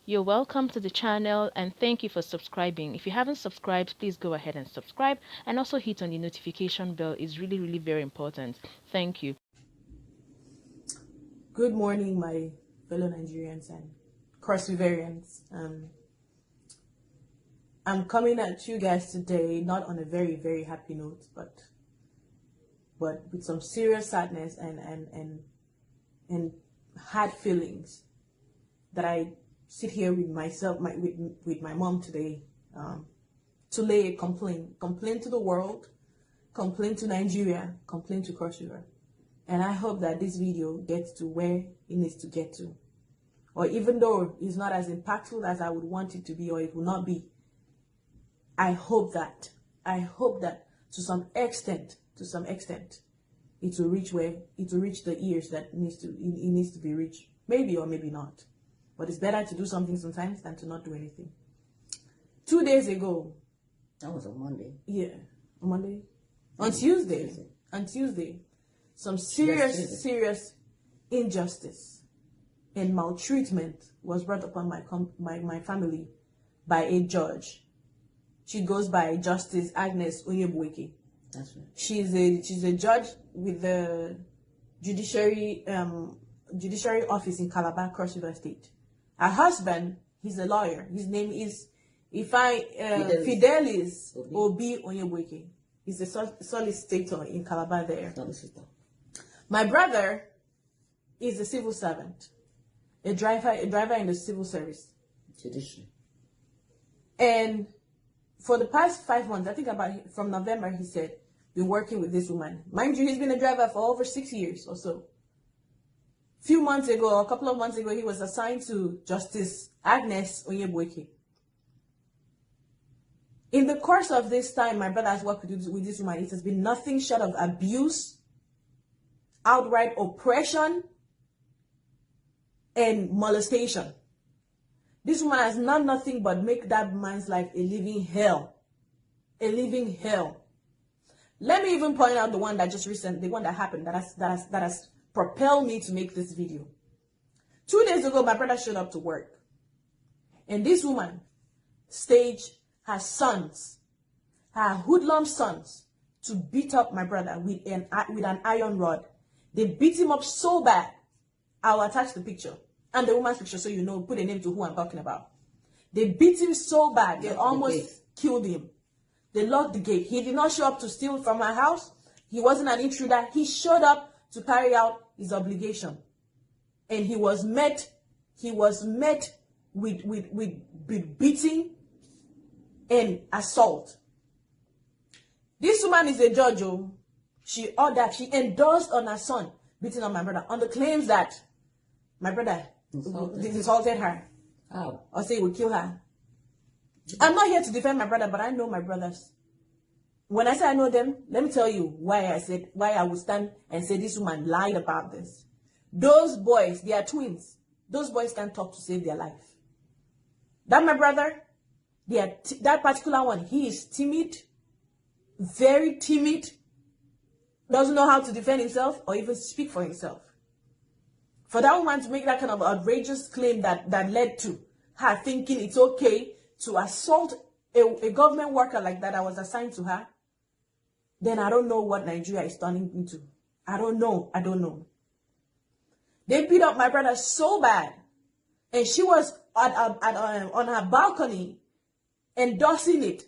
You're welcome to the channel and thank you for subscribing. If you haven't subscribed, please go ahead and subscribe and also hit on the notification bell. It's really very important. Thank you. Good morning, my fellow Nigerians and Cross Riverians. I'm coming at you guys today, not on a very happy note, but with some serious sadness and hard feelings that I sit here with myself, with my mom today, to lay a complaint to the world, complaint to Nigeria, complaint to Cross River. And I hope that this video gets to where it needs to get to. Or even though it's not as impactful as I would want it to be, or it will not be, I hope that to some extent, it will reach the ears that it needs to be reached. Maybe or maybe not. But it's better to do something sometimes than to not do anything. 2 days ago. That was on Monday. Yeah. On Monday? On Tuesday. On Tuesday. Some serious injustice and maltreatment was brought upon my family by a judge. She goes by Justice Agnes Onyebuike. That's right. She's a judge with the judiciary office in Calabar, Cross River State. Her husband, he's a lawyer. His name is Fidelis Obi Onyebuike. He's a solicitor in Calabar there. Solicitor. My brother is a civil servant, a driver in the civil service. Judiciary. And for the past 5 months, I think from November, he said, been working with this woman. Mind you, he's been a driver for over 6 years or so. A couple of months ago, he was assigned to Justice Agnes Onyebuike. In the course of this time, my brother has worked with this woman. It has been nothing short of abuse, outright oppression, and molestation. This woman has done nothing but make that man's life a living hell. A living hell. Let me even point out the one that happened, that has propelled me to make this video. 2 days ago, my brother showed up to work. And this woman staged her sons, her hoodlum sons, to beat up my brother with an iron rod. They beat him up so bad. I'll attach the picture and the woman's picture so you know, put a name to who I'm talking about. They beat him so bad, they almost killed him. They locked the gate. He did not show up to steal from her house. He wasn't an intruder. He showed up to carry out his obligation. And he was met with beating and assault. This woman is a judge. She endorsed on her son beating on my brother on the claims that my brother insulted her. How? Or say he would kill her. I'm not here to defend my brother, but I know my brothers. When I say I know them, let me tell you why I would stand and say this woman lied about this. Those boys, they are twins. Those boys can't talk to save their life. That my brother, that particular one, he is timid, very timid, doesn't know how to defend himself or even speak for himself. For that woman to make that kind of outrageous claim that led to her thinking it's okay to assault a government worker like that was assigned to her, then I don't know what Nigeria is turning into. I don't know. They beat up my brother so bad, and she was on her balcony endorsing it,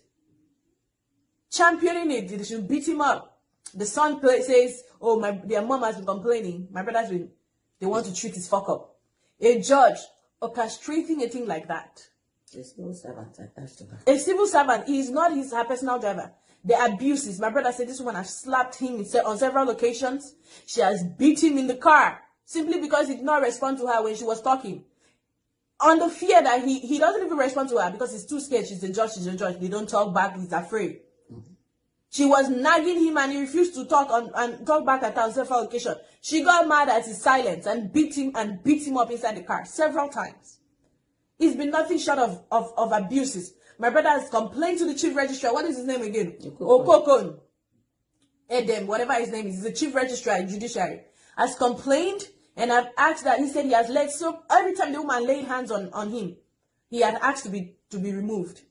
championing it. They should beat him up. The son says, "Oh, their mom has been complaining. My they want to treat his fuck up." A judge orchestrating a thing like that. A civil servant attached to her. A civil servant. He is not her personal driver. The abuses. My brother said this woman has slapped him on several occasions. She has beat him in the car simply because he did not respond to her when she was talking. On the fear that he doesn't even respond to her because he's too scared. She's a judge. They don't talk back. He's afraid. She was nagging him and he refused to talk back at her on several occasions. She got mad at his silence and beat him up inside the car several times. It's been nothing short of abuses. My brother has complained to the chief registrar. What is his name again? Okokon. Edem, whatever his name is. He's the chief registrar in judiciary. Has complained, and I've asked that. He said he has led. So every time the woman laid hands on him, he had asked to be removed.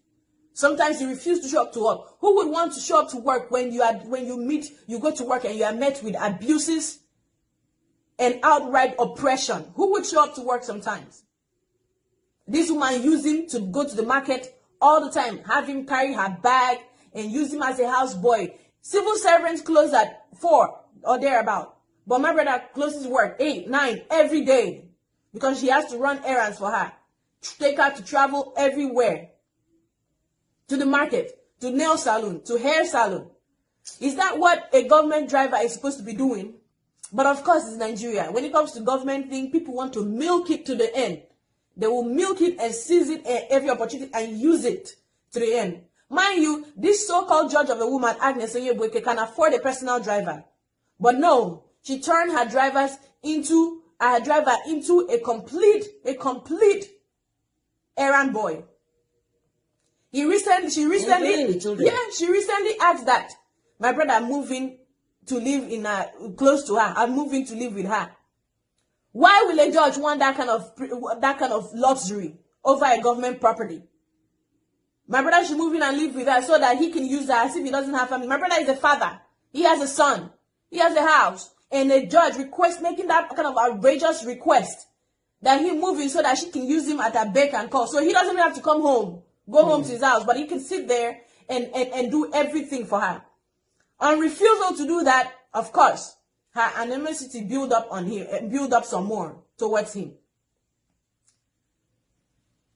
Sometimes he refused to show up to work. Who would want to show up to work when you go to work and you are met with abuses and outright oppression? Who would show up to work sometimes? This woman used him to go to the market all the time, have him carry her bag and use him as a houseboy. Civil servants close at 4 or thereabout. But my brother closes work 8, 9 every day because she has to run errands for her. Take her to travel everywhere. To the market, to nail salon, to hair salon. Is that what a government driver is supposed to be doing? But of course, it's Nigeria. When it comes to government thing, people want to milk it to the end. They will milk it and seize it at every opportunity and use it to the end. Mind you, this so-called judge of a woman, Agnes Onyebuike, can afford a personal driver. But no, she turned her driver into a complete errand boy. She recently asked that my brother, I'm moving to live close to her. I'm moving to live with her. Why will a judge want that kind of luxury over a government property? My brother should move in and live with her so that he can use her as if he doesn't have family. My brother is a father. He has a son. He has a house. And a judge making that kind of outrageous request that he move in so that she can use him at her beck and call. So he doesn't even have to go home to his house, but he can sit there and do everything for her. On refusal to do that, of course, her animosity build up some more towards him.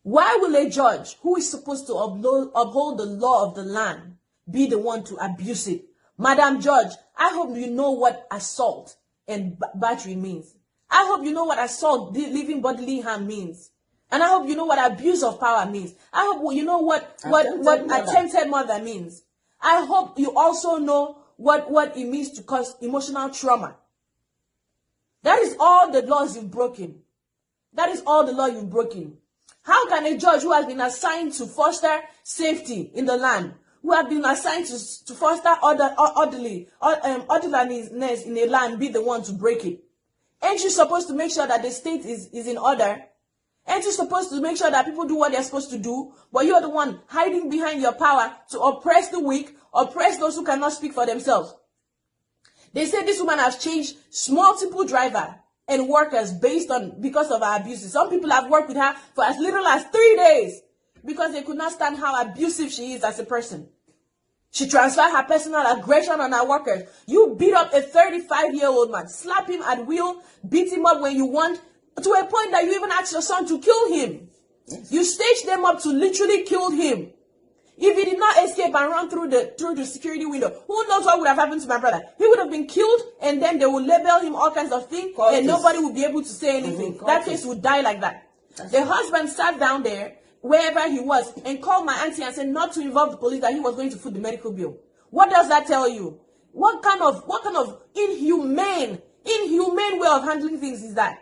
Why will a judge who is supposed to uphold the law of the land be the one to abuse it? Madam Judge, I hope you know what assault and battery means. I hope you know what assault, leaving bodily harm means. And I hope you know what abuse of power means. I hope you know what attempted murder means. I hope you also know what it means to cause emotional trauma. That is all the laws you've broken. That is all the law you've broken. How can a judge who has been assigned to foster safety in the land, who have been assigned to foster orderliness in a land, be the one to break it? Ain't you supposed to make sure that the state is in order? Ain't you supposed to make sure that people do what they're supposed to do? But you're the one hiding behind your power to oppress the weak, oppress those who cannot speak for themselves. They say this woman has changed multiple drivers and workers because of her abuses. Some people have worked with her for as little as 3 days because they could not stand how abusive she is as a person. She transferred her personal aggression on her workers. You beat up a 35-year-old man, slap him at will, beat him up when you want, to a point that you even asked your son to kill him. Yes. You staged them up to literally kill him. If he did not escape and run through the security window, who knows what would have happened to my brother? He would have been killed, and then they would label him all kinds of things, and nobody would be able to say anything. That case would die like that. The husband sat down there, wherever he was, and called my auntie and said not to involve the police, that he was going to foot the medical bill. What does that tell you? What kind of inhumane way of handling things is that?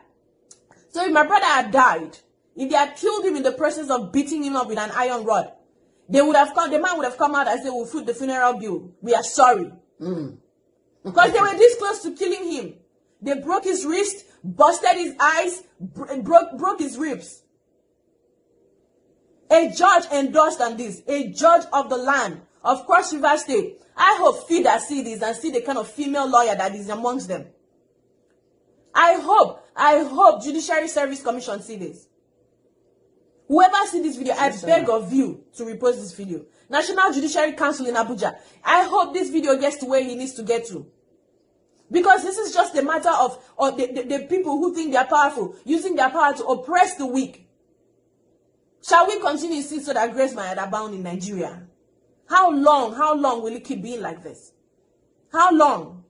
So if my brother had died, if they had killed him in the process of beating him up with an iron rod, the man would have come out and said, we'll foot the funeral bill. We are sorry. Because they were this close to killing him. They broke his wrist, busted his eyes, broke his ribs. A judge endorsed on this, a judge of the land of Cross River State. I hope FIDA see this and see the kind of female lawyer that is amongst them. I hope Judiciary Service Commission see this. Whoever see this video, I beg of you to repost this video. National Judiciary Council in Abuja, I hope this video gets to where he needs to get to. Because this is just a matter of the people who think they are powerful, using their power to oppress the weak. Shall we continue to see so that grace might abound in Nigeria? How long will it keep being like this? How long?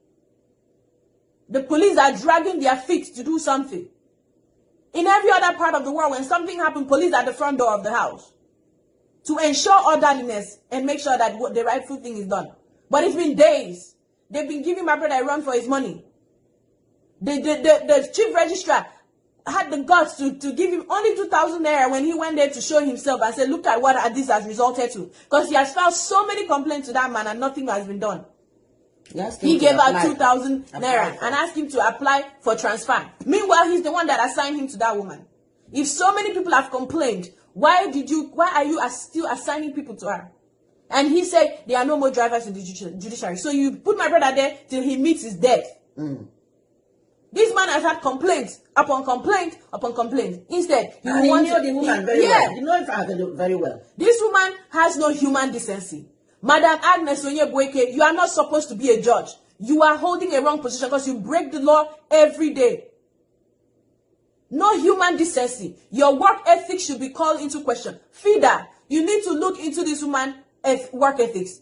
The police are dragging their feet to do something. In every other part of the world, when something happens, police are at the front door of the house to ensure orderliness and make sure that the rightful thing is done. But it's been days. They've been giving my brother a run for his money. The chief registrar had the guts to give him only 2,000 naira when he went there to show himself and said, look at what this has resulted to. Because he has filed so many complaints to that man and nothing has been done. He gave out 2,000 naira and asked him to apply for transfer. Meanwhile, he's the one that assigned him to that woman. If so many people have complained, Why are you still assigning people to her? And he said there are no more drivers in the judiciary. So you put my brother there till he meets his death. This man has had complaint upon complaint upon complaint. Instead, he wants the woman very well. You know if very well. This woman has no human decency. Madam Agnes Onyebueke, you are not supposed to be a judge. You are holding a wrong position because you break the law every day. No human decency. Your work ethic should be called into question. FIDA, you need to look into this woman's work ethics.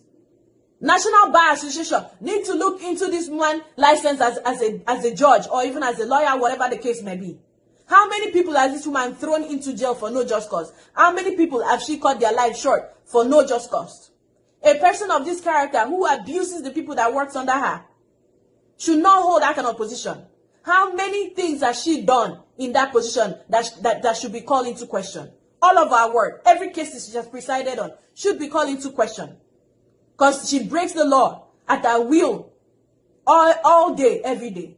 National Bar Association need to look into this woman licensed as a judge or even as a lawyer, whatever the case may be. How many people has this woman thrown into jail for no just cause? How many people have she cut their life short for no just cause? A person of this character who abuses the people that works under her should not hold that kind of position. How many things has she done in that position that should be called into question? All of our work, every case she has presided on, should be called into question. Because she breaks the law at her will all day, every day.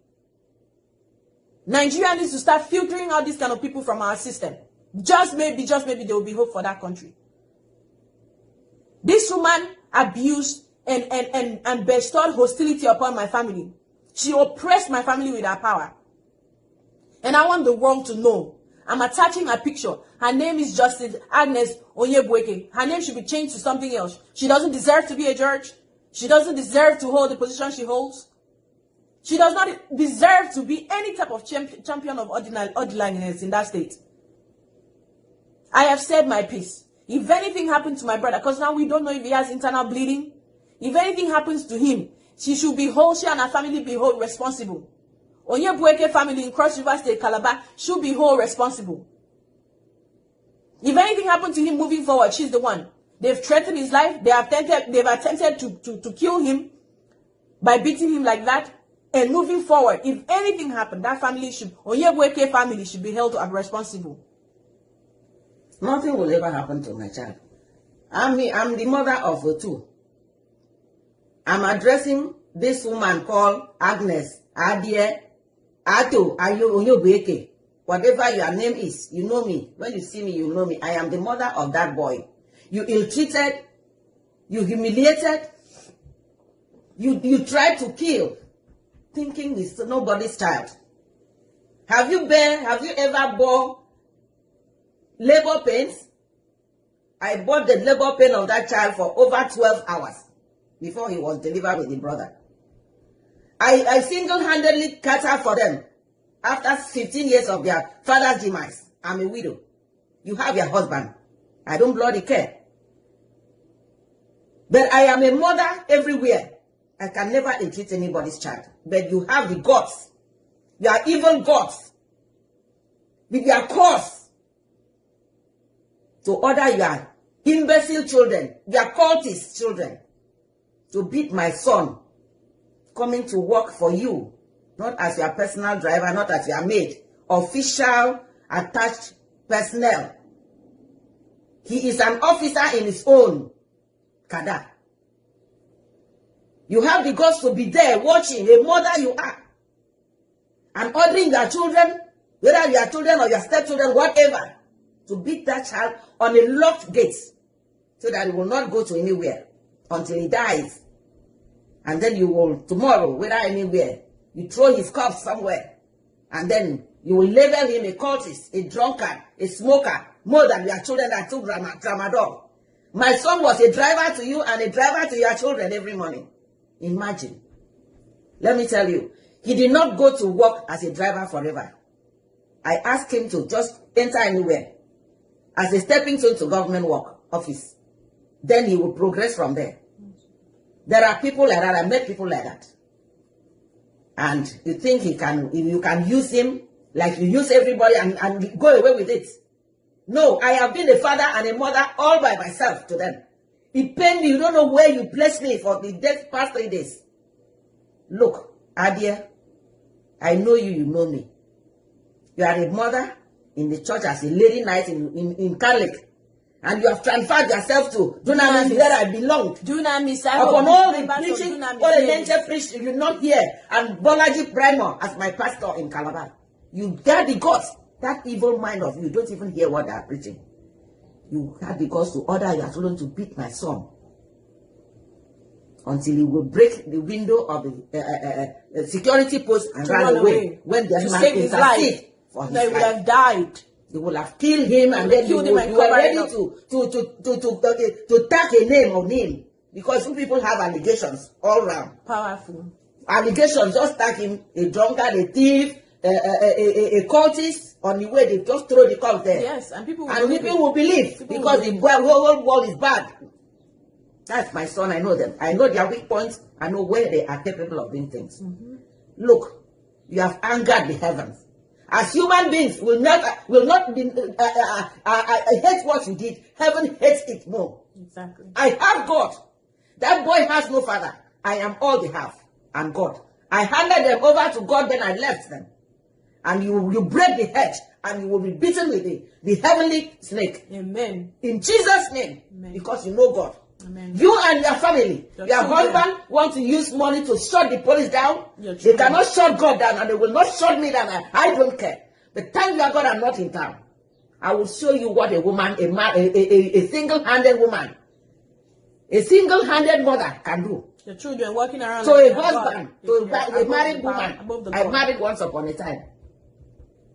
Nigeria needs to start filtering out these kind of people from our system. Just maybe there will be hope for that country. This woman abused and bestowed hostility upon my family. She oppressed my family with her power. And I want the world to know. I'm attaching her picture. Her name is Justice Agnes Onyebueke. Her name should be changed to something else. She doesn't deserve to be a judge. She doesn't deserve to hold the position she holds. She does not deserve to be any type of champion of ordinariness in that state. I have said my piece. If anything happened to my brother, because now we don't know if he has internal bleeding, if anything happens to him, she and her family be held responsible. Onyebueke family in Cross River State, Calabar, should be held responsible. If anything happened to him moving forward, she's the one. They've threatened his life. They've attempted to kill him by beating him like that. And moving forward, if anything happened, that Onyebueke family should be held responsible. Nothing will ever happen to my child. I'm the mother of two. I'm addressing this woman called Agnes Adie Ato Onyebueke. Whatever your name is, you know me. When you see me, you know me. I am the mother of that boy. You ill-treated, you humiliated, you tried to kill, thinking it's nobody's child. Have you ever bore labor pains? I bought the labor pain of that child for over 12 hours before he was delivered with the brother. I single-handedly cater for them after 15 years of their father's demise. I'm a widow. You have your husband. I don't bloody care. But I am a mother everywhere. I can never ill-treat anybody's child. But you have the guts. You are evil gods. With your cause to order your imbecile children, your cultist children, to beat my son coming to work for you, not as your personal driver, not as your maid, official attached personnel. He is an officer in his own cadre. You have the guts to be there watching, a mother you are, and ordering your children, whether your children or your stepchildren, whatever, to beat that child on a locked gate so that he will not go to anywhere until he dies. And then you will, tomorrow, whether anywhere, you throw his corpse somewhere, and then you will label him a cultist, a drunkard, a smoker, more than your children that took tramadol. My son was a driver to you and a driver to your children every morning. Imagine. Let me tell you, he did not go to work as a driver forever. I asked him to just enter anywhere as a stepping stone to government work office. Then he will progress from there. There are people like that. I met people like that. And you think you can use him like you use everybody and go away with it. No, I have been a father and a mother all by myself to them. It pained me. You don't know where you placed me for the past 3 days. Look, Adia, I know you, you know me. You are a mother in the church as a lady knight in Catholic. And you have transferred yourself to Dunamis where I belonged. Dunamis, upon all the preaching, all the nature preached, you not hear. And Bolaji Primer as my pastor in Calabar. You got the guts. That evil mind of you don't even hear what they are preaching. you had the guts to order your children to beat my son until he will break the window of the security post and run away. When the man intercede for his life, he would have died. They will have killed him, and then you were ready to tag a name on him, because you people have allegations all around. Powerful allegations. Just tag him a drunkard, a thief, a cultist. On the way, they just throw the cup there. Yes, and people will believe because the whole world is bad. That's my son. I know them. I know their weak points. I know where they are capable of doing things. Look, you have angered the heavens. As human beings, will not be. I hate what you did. Heaven hates it more. Exactly. I have God. That boy has no father. I am all they have. I'm God. I handed them over to God, then I left them. And you break the hedge, and you will be beaten with the heavenly snake. Amen. In Jesus' name. Amen. Because you know God. Amen. You and your family, your husband want to use money to shut the police down. They cannot shut God down, and they will not shut me down. I don't care. The time you are God, I'm not in town. I will show you what a woman, a single-handed woman, a single-handed mother can do. The children walking around. So a husband, a married woman. I married once upon a time.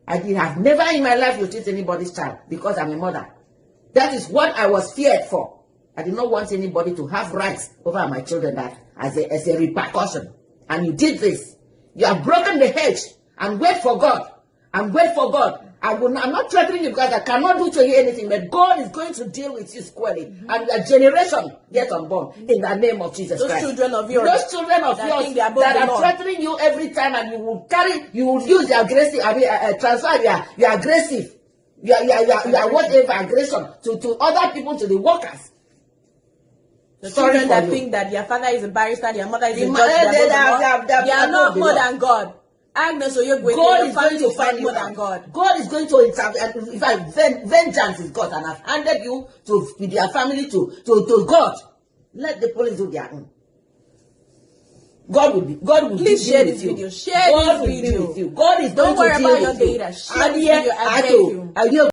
I have never in my life will treat anybody's child because I'm a mother. That is what I was feared for. I did not want anybody to have rights over my children that as a repercussion. And you did this. You have broken the hedge and wait for God. And wait for God. I'm not threatening you because I cannot do to you anything, but God is going to deal with you squarely. And your generation get unborn in the name of Jesus Christ. Those children of yours that are threatening you every time, and you will use your aggressive, transfer your aggressive, your whatever aggression to other people, to the workers. The children that think that their father is a barrister, their mother is a judge, they are not more than God. God is going to find more than God. God is going to intervene. In fact, vengeance is God, and I've handed you with their family to God. Let the police do their own. God will please share this video. Share this video. God is going to deal with you. Don't worry about your data. Share this video. I beg you.